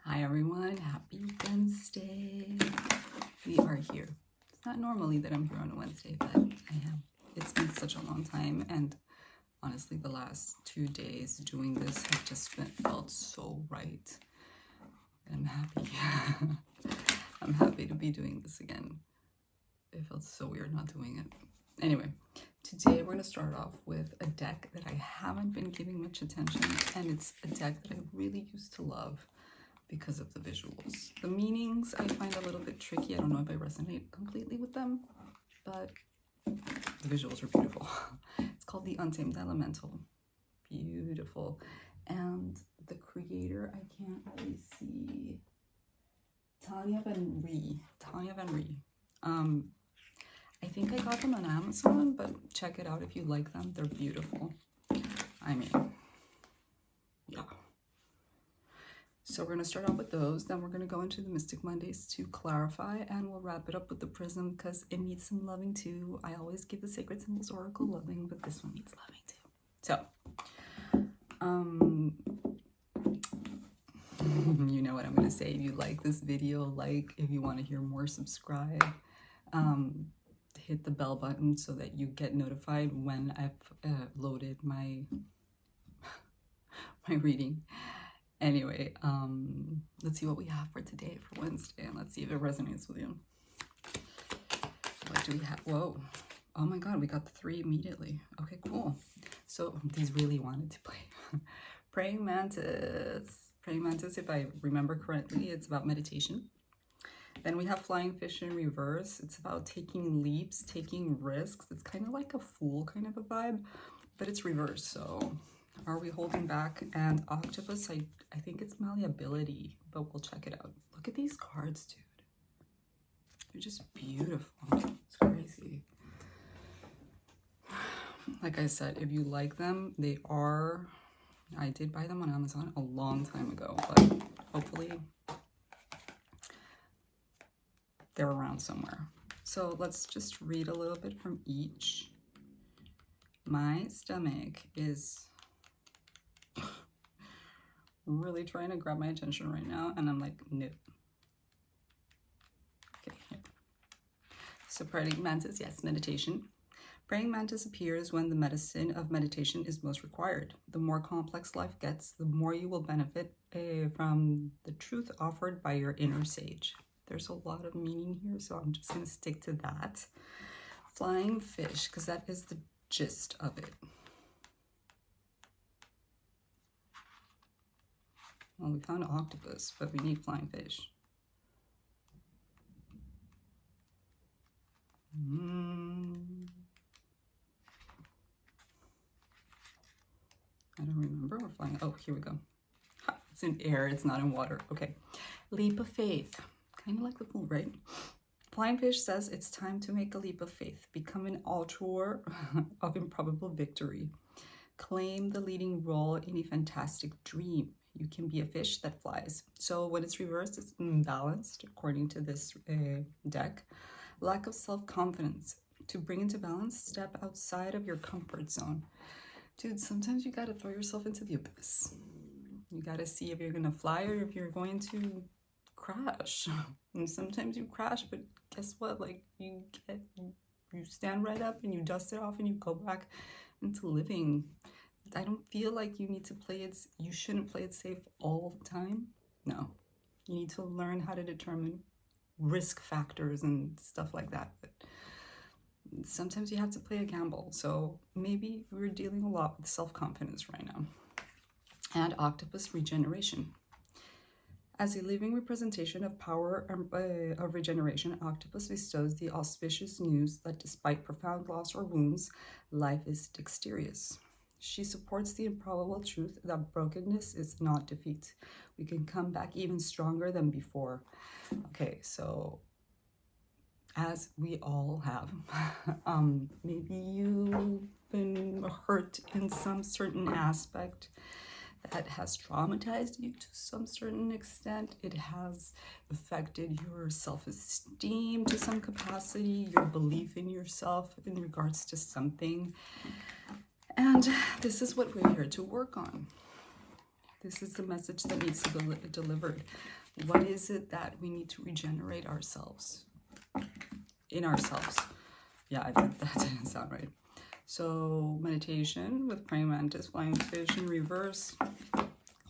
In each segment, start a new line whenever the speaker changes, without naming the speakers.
Hi everyone, happy Wednesday. We are here. It's not normally that I'm here on a Wednesday, but I am. It's been such a long time, and honestly the last 2 days doing this have just felt so right. And I'm happy. I'm happy to be doing this again. It felt so weird not doing it. Anyway, today we're going to start off with a deck that I haven't been giving much attention, and it's a deck that I really used to love because of the visuals. The meanings I find a little bit tricky. I don't know if I resonate completely with them, but the visuals are beautiful. It's called the Untamed Elemental. Beautiful. And the creator, I can't really see. Tanya Van Ree. I think I got them on Amazon, but check it out if you like them. They're beautiful. I mean, yeah. So we're going to start off with those, then we're going to go into the Mystic Mondays to clarify, and we'll wrap it up with the Prism because it needs some loving too. I always give the Sacred Symbols Oracle loving, but this one needs loving too. So, you know what I'm going to say. If you like this video, if you want to hear more, subscribe. Hit the bell button so that you get notified when I've loaded my reading. Anyway, let's see what we have for today, for Wednesday, and let's see if it resonates with you. What do we have? Whoa. Oh my God, we got the 3 immediately. Okay, cool. So these really wanted to play. Praying Mantis. Praying Mantis, if I remember correctly, it's about meditation. Then we have Flying Fish in reverse. It's about taking leaps, taking risks. It's kind of like a Fool kind of a vibe, but it's reversed, so... Are we holding back? And Octopus, I think it's malleability, but we'll check it out. Look at these cards, dude. They're just beautiful. It's crazy. Like I said, if you like them, they are... I did buy them on Amazon a long time ago, but hopefully they're around somewhere. So let's just read a little bit from each. My stomach is... really trying to grab my attention right now, and I'm like, no. Okay, here. So Praying Mantis, yes, meditation. Praying Mantis appears when the medicine of meditation is most required. The more complex life gets, the more you will benefit from the truth offered by your inner sage. There's a lot of meaning here, so I'm just going to stick to that. Flying Fish, because that is the gist of it. Well, we found Octopus, but we need Flying Fish. I don't remember. We're flying. Oh, here we go. Ha, it's in air. It's not in water. Okay. Leap of faith. Kind of like the Fool, right? Flying Fish says it's time to make a leap of faith. Become an auteur of improbable victory. Claim the leading role in a fantastic dream. You can be a fish that flies. So when it's reversed, it's imbalanced, according to this deck. Lack of self-confidence. To bring into balance, step outside of your comfort zone. Dude, sometimes you got to throw yourself into the abyss. You got to see if you're going to fly or if you're going to crash. And sometimes you crash, but guess what? Like, you stand right up and you dust it off and you go back into living. I don't feel like you need to play it, you shouldn't play it safe all the time. No, you need to learn how to determine risk factors and stuff like that. But sometimes you have to play a gamble. So maybe we're dealing a lot with self-confidence right now. And Octopus, regeneration. As a living representation of power of regeneration, Octopus bestows the auspicious news that despite profound loss or wounds, life is dexterous. She supports the improbable truth that brokenness is not defeat. We can come back even stronger than before. Okay, so as we all have, maybe you've been hurt in some certain aspect that has traumatized you to some certain extent. It has affected your self-esteem to some capacity, your belief in yourself in regards to something. And this is what we're here to work on. This is the message that needs to be delivered. What is it that we need to regenerate ourselves? In ourselves. Yeah, that didn't sound right. So meditation with praying mantis, flying fish in reverse,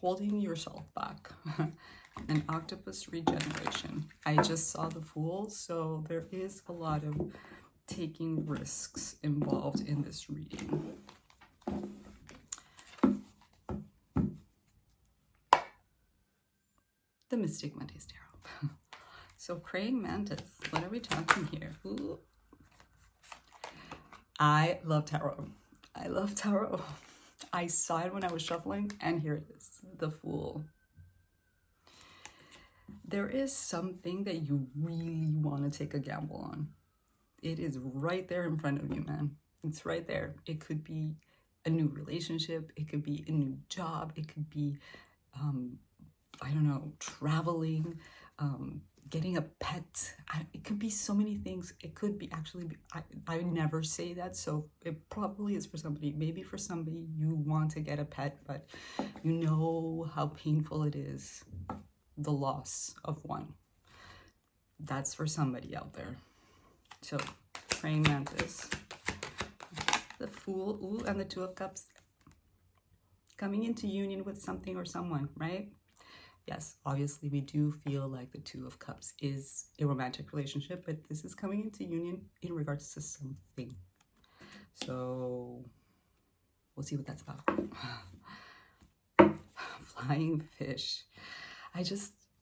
holding yourself back, and octopus regeneration. I just saw the Fool, so there is a lot of taking risks involved in this reading. The Mystic Mondays Tarot. So praying mantis, what are we talking here? Ooh. I love tarot. I love tarot. I saw it when I was shuffling, and here it is, the Fool. There is something that you really want to take a gamble on. It is right there in front of you, man. It's right there. It could be a new relationship. It could be a new job. It could be, I don't know, traveling, getting a pet. It could be so many things. It could be actually, I never say that, so it probably is for somebody. Maybe for somebody you want to get a pet, but you know how painful it is, the loss of one. That's for somebody out there. So, praying mantis, the Fool, ooh, and the Two of Cups. Coming into union with something or someone, right? Yes, obviously we do feel like the Two of Cups is a romantic relationship, but this is coming into union in regards to something. So we'll see what that's about. Flying fish.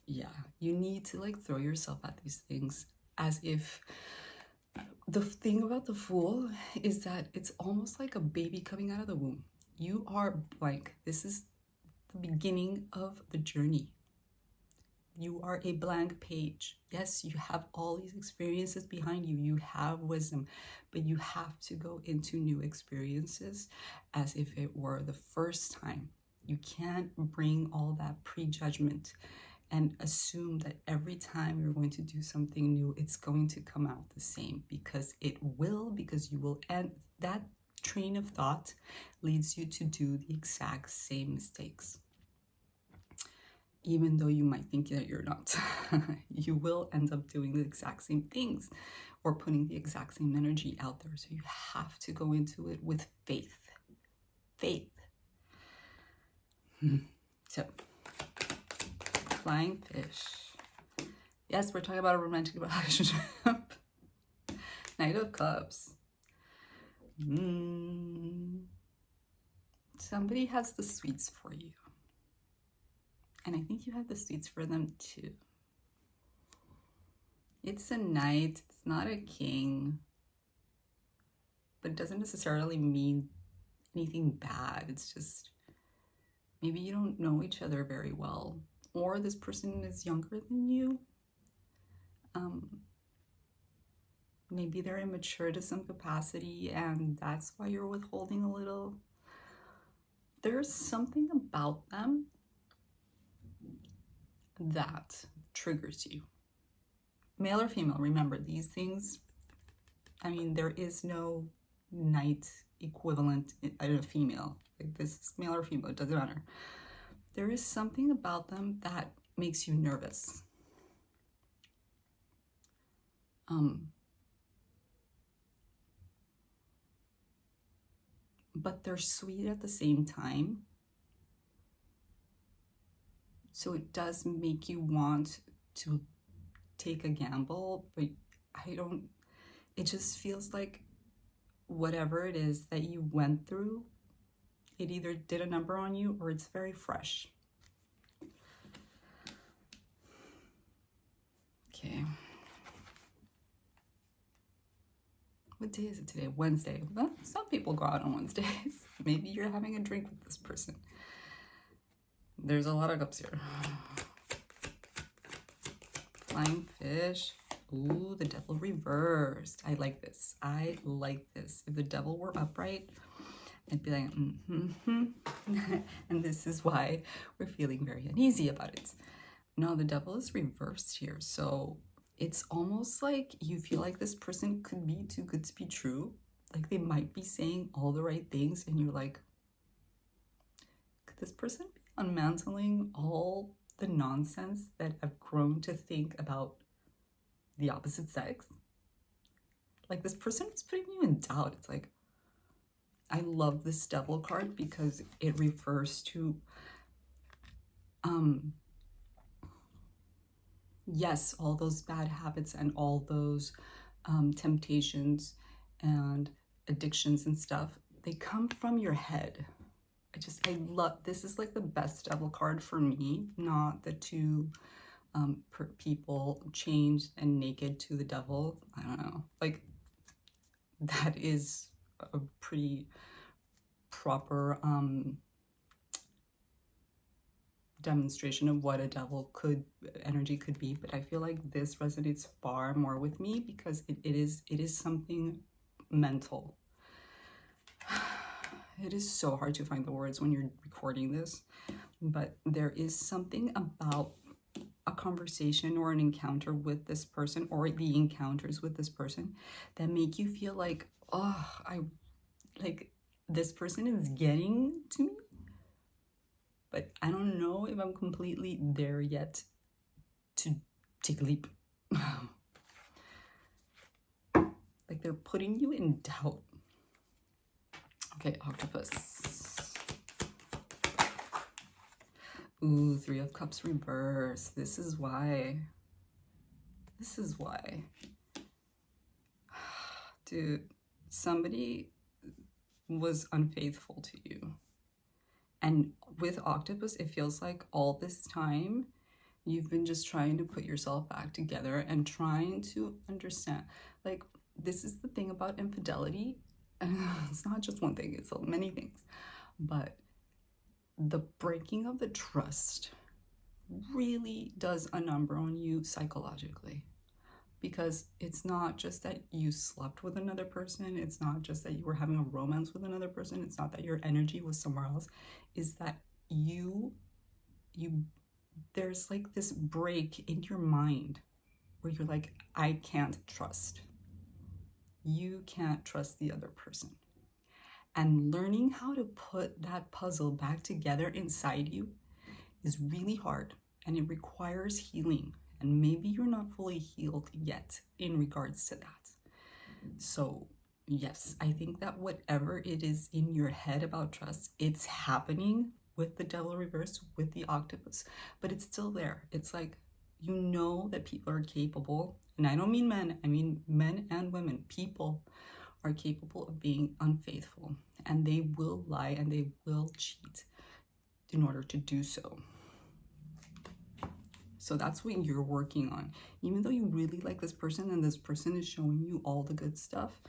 Yeah, you need to like throw yourself at these things as if the thing about the Fool is that it's almost like a baby coming out of the womb. You are blank. This is the beginning of the journey. You are a blank page. Yes, you have all these experiences behind you. You have wisdom, but you have to go into new experiences as if it were the first time. You can't bring all that prejudgment and assume that every time you're going to do something new, it's going to come out the same, because it will, because you will. And that train of thought leads you to do the exact same mistakes. Even though you might think that you're not, you will end up doing the exact same things or putting the exact same energy out there. So you have to go into it with faith. Faith. So, flying fish. Yes, we're talking about a romantic relationship. Knight of Cups. Somebody has the sweets for you. And I think you have the sweets for them too. It's a knight, it's not a king. But it doesn't necessarily mean anything bad. It's just, maybe you don't know each other very well. Or this person is younger than you. Maybe they're immature to some capacity, and that's why you're withholding a little. There's something about them that triggers you. Male or female, remember these things. I mean, there is no knight equivalent in a female. Like, this is male or female, it doesn't matter. There is something about them that makes you nervous. But they're sweet at the same time. So it does make you want to take a gamble, but it just feels like whatever it is that you went through, it either did a number on you or it's very fresh. Okay. What day is it today? Wednesday. Well, some people go out on Wednesdays. Maybe you're having a drink with this person. There's a lot of cups here. Flying fish. Ooh, the devil reversed. I like this. I like this. If the devil were upright, I'd be like, and this is why we're feeling very uneasy about it. No, the devil is reversed here. So it's almost like you feel like this person could be too good to be true. Like they might be saying all the right things, and you're like, could this person be unmantling all the nonsense that I've grown to think about the opposite sex. Like, this person is putting you in doubt. It's like, I love this devil card because it refers to, yes, all those bad habits and all those temptations and addictions and stuff, they come from your head. I love, this is like the best devil card for me, not the two people chained and naked to the devil. I don't know, like, that is a pretty proper demonstration of what a devil energy could be. But I feel like this resonates far more with me because it is something mental. It is so hard to find the words when you're recording this, but there is something about a conversation or an encounter with this person, or the encounters with this person, that make you feel like, oh, this person is getting to me, but I don't know if I'm completely there yet to take a leap. Like, they're putting you in doubt. Okay, octopus. Ooh, Three of Cups reverse. This is why. This is why. Dude, somebody was unfaithful to you. And with octopus, it feels like all this time you've been just trying to put yourself back together and trying to understand. Like, this is the thing about infidelity. It's not just one thing, it's many things. But the breaking of the trust really does a number on you psychologically. Because it's not just that you slept with another person, it's not just that you were having a romance with another person, it's not that your energy was somewhere else, is that there's like this break in your mind where you're like, I can't trust. You can't trust the other person. And learning how to put that puzzle back together inside you is really hard, and it requires healing. And maybe you're not fully healed yet in regards to that. So yes, I think that whatever it is in your head about trust, it's happening with the devil reverse, with the octopus, but it's still there. It's like, you know that people are capable, and I don't mean men, I mean men and women. People are capable of being unfaithful, and they will lie and they will cheat in order to do so. So that's what you're working on. Even though you really like this person and this person is showing you all the good stuff,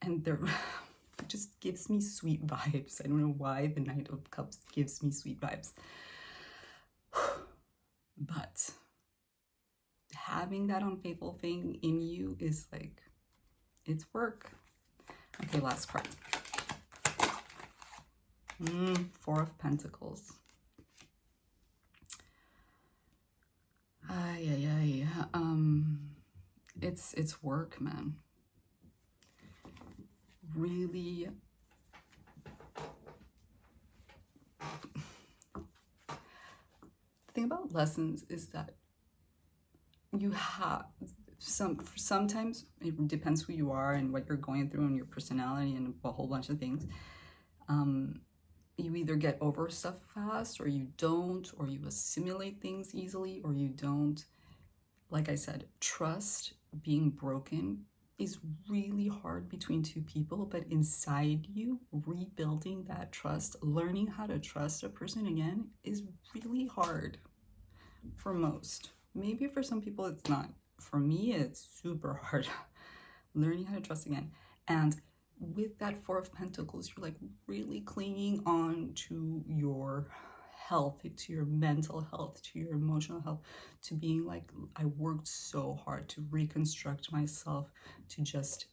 and they're it just gives me sweet vibes. I don't know why the Knight of Cups gives me sweet vibes. But having that unfaithful thing in you is like, it's work. Okay, last card. Four of Pentacles. It's work, man. Really. The thing about lessons is that you have sometimes it depends who you are and what you're going through and your personality and a whole bunch of things. You either get over stuff fast, or you don't, or you assimilate things easily, or you don't. Like I said, trust being broken is really hard between two people, but inside you, rebuilding that trust, learning how to trust a person again, is really hard for most. Maybe for some people it's not. For me, it's super hard. Learning how to trust again. And with that Four of Pentacles, you're like really clinging on to your health, to your mental health, to your emotional health, to being like, I worked so hard to reconstruct myself, to just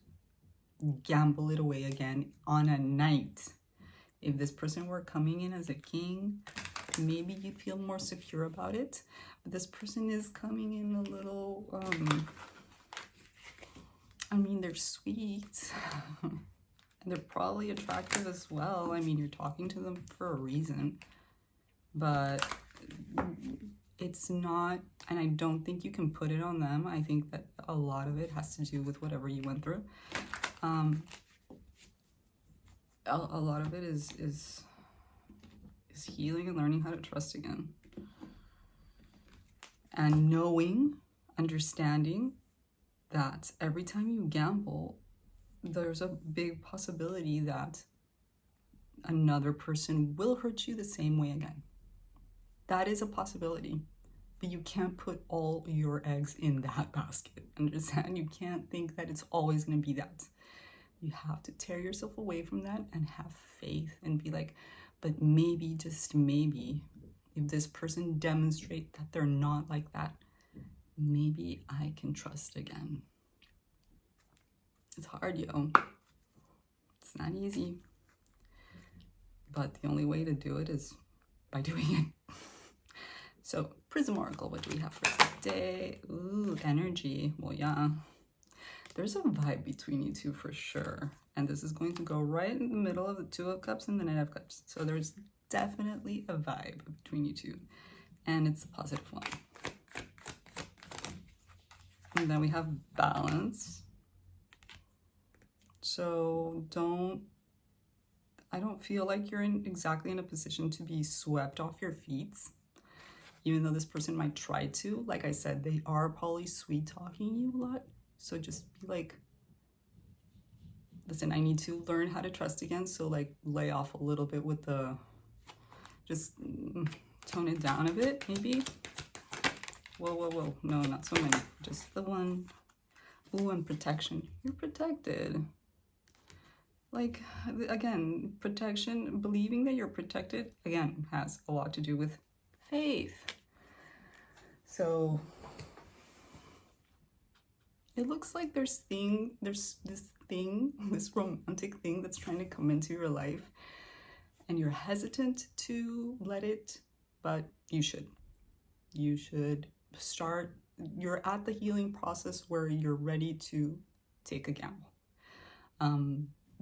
gamble it away again on a night. If this person were coming in as a king, maybe you'd feel more secure about it. But this person is coming in a little, I mean, they're sweet. And they're probably attractive as well. I mean, you're talking to them for a reason. but it's not, and I don't think you can put it on them. I think that a lot of it has to do with whatever you went through. A lot of it is healing and learning how to trust again. And knowing, understanding that every time you gamble, there's a big possibility that another person will hurt you the same way again. That is a possibility, but you can't put all your eggs in that basket. Understand? You can't think that it's always going to be that. You have to tear yourself away from that and have faith and be like, but maybe, just maybe, if this person demonstrates that they're not like that, maybe I can trust again. It's hard, yo. It's not easy. But the only way to do it is by doing it. So, Prism Oracle, what do we have for today? Ooh, energy. Well, yeah. There's a vibe between you two for sure. And this is going to go right in the middle of the Two of Cups and the Knight of Cups. So there's definitely a vibe between you two. And it's a positive one. And then we have balance. So I don't feel like you're exactly in a position to be swept off your feet. Even though this person might try to. Like I said, they are probably sweet talking you a lot. So just be like, listen, I need to learn how to trust again. So like lay off a little bit with the, just tone it down a bit, maybe. Whoa, whoa, whoa. No, not so many. Just the one. Ooh, and protection. You're protected. Like, again, protection, believing that you're protected, again, has a lot to do with faith. So it looks like there's this romantic thing that's trying to come into your life, and you're hesitant to let it, but you should start. You're at the healing process where you're ready to take a gamble.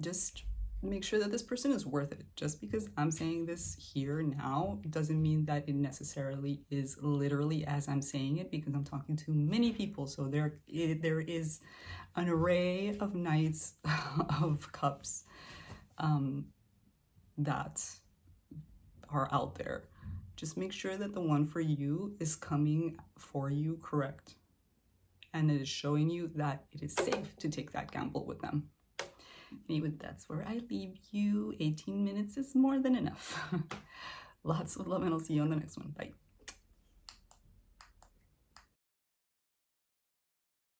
Just make sure that this person is worth it. Just because I'm saying this here now doesn't mean that it necessarily is literally as I'm saying it, because I'm talking to many people. So there is an array of Knights of Cups that are out there. Just make sure that the one for you is coming for you correct, and it is showing you that it is safe to take that gamble with them. Anyway, that's where I leave you. 18 minutes is more than enough. Lots of love, and I'll see you on the next one. Bye.